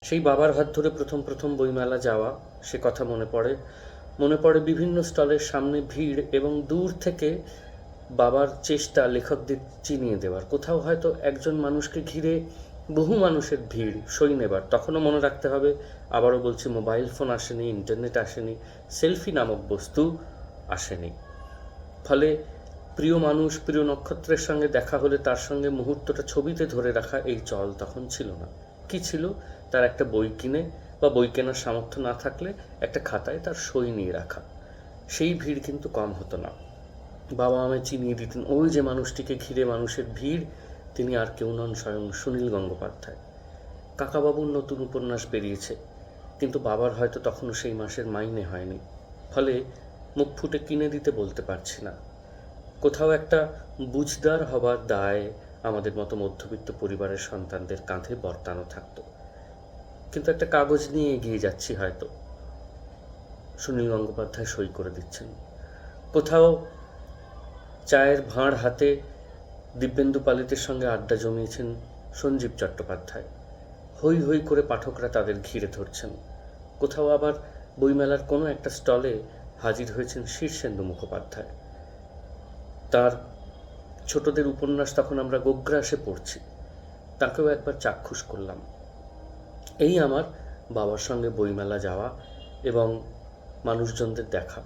সেই বাবার হাত ধরে প্রথম প্রথম বইমেলা যাওয়া, সে কথা মনে পড়ে বিভিন্ন স্টলের সামনে ভিড় এবং দূর থেকে বাবার চেষ্টা লেখকদের চিনিয়ে দেওয়ার। কোথাও হয়তো একজন মানুষকে ঘিরে বহু মানুষের ভিড় সই নেবার। তখনও মনে রাখতে হবে, আবারও বলছি, মোবাইল ফোন আসেনি, ইন্টারনেট আসেনি, সেলফি নামক বস্তু আসেনি। ফলে প্রিয় মানুষ, প্রিয় নক্ষত্রের সঙ্গে দেখা হলে তার সঙ্গে মুহূর্তটা ছবিতে ধরে রাখা এই চল তখন ছিল না। কি ছিল? তার একটা বই কিনে বা বই কেনার সামর্থ্য না থাকলে একটা খাতায় তার সই নিয়ে রাখা। সেই ভিড় কিন্তু কম হতো না। বাবা আমায় চিনিয়ে দিতেন, ওই যে মানুষটিকে ঘিরে মানুষের ভিড়, তিনি আর কেউ নন, স্বয়ং সুনীল গঙ্গোপাধ্যায়। কাকাবাবুর নতুন উপন্যাস বেরিয়েছে, কিন্তু বাবার হয়তো তখনও সেই মাসের মাইনে হয়নি। ফলে মুখ ফুটে কিনে দিতে বলতে পারছি না। কোথাও একটা বুঝদার হবার দায় আমাদের মতো মধ্যবিত্ত পরিবারের সন্তানদের কাঁধে বর্তানো থাকতো। কিন্তু একটা কাগজ নিয়ে এগিয়ে যাচ্ছি, হয়তো সুনীল গঙ্গোপাধ্যায় সই করে দিচ্ছেন। কোথাও চায়ের ভাঁড় হাতে দিব্যেন্দু পালিতের সঙ্গে আড্ডা জমিয়েছেন সঞ্জীব চট্টোপাধ্যায়। হৈ হৈ করে পাঠকরা তাদের ঘিরে ধরছেন। কোথাও আবার বইমেলার কোনো একটা স্টলে হাজির হয়েছেন শীর্ষেন্দু মুখোপাধ্যায়। তার ছোটদের উপন্যাস তখন আমরা গোগ্রাসে পড়ছি, তাকেও একবার চাক্ষুষ করলাম। এই আমার বাবার সঙ্গে বইমেলা যাওয়া এবং মানুষজনদের দেখা।